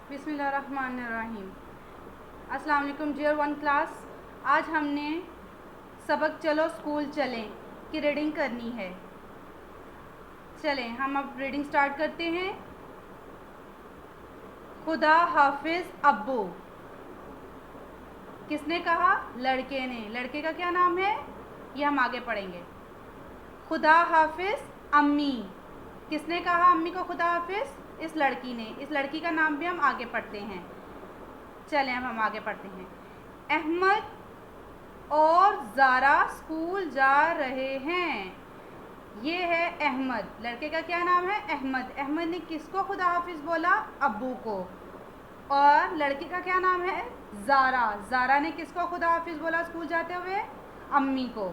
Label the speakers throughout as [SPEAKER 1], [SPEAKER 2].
[SPEAKER 1] बिस्मिल्लाहिर्रहमानिर्रहीम। अस्सलाम वालेकुम डियर वन क्लास। आज हमने सबक चलो स्कूल चलें की रीडिंग करनी है। चलें हम अब रीडिंग स्टार्ट करते हैं। खुदा हाफिज़ अब्बू। किसने कहा? लड़के ने। लड़के का क्या नाम है ये हम आगे पढ़ेंगे। खुदा हाफिज़ अम्मी। किसने कहा अम्मी को खुदा हाफिज़? इस लड़की ने। इस लड़की का नाम भी हम आगे पढ़ते हैं। चलें अब हम आगे पढ़ते हैं। अहमद और ज़ारा स्कूल जा रहे हैं। ये है अहमद। लड़के का क्या नाम है? अहमद। अहमद ने किसको खुदा हाफिज़ बोला? अब्बू को। और लड़की का क्या नाम है? ज़ारा। ज़ारा ने किसको खुदा हाफिज़ बोला स्कूल जाते हुए? अम्मी को।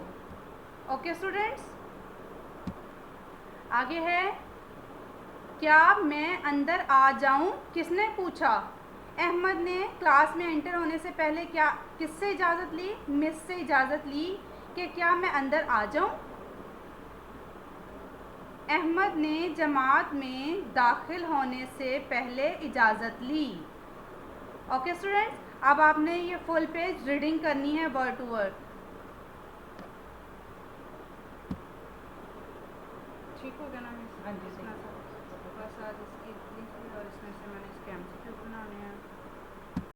[SPEAKER 1] ओके स्टूडेंट्स, आगे है क्या मैं अंदर आ जाऊं? किसने पूछा? अहमद ने क्लास में एंटर होने से पहले क्या किससे इजाज़त ली? मिस से इजाज़त ली कि क्या मैं अंदर आ जाऊं। अहमद ने जमात में दाखिल होने से पहले इजाज़त ली। ओके स्टूडेंट्स, अब आपने ये फुल पेज रीडिंग करनी है वर्ड टू वर्ड। ठीक हो गया ना? हाँ जी, बस आज इसकी और इसमें से मैंने इसके MCQ बनाने हैं।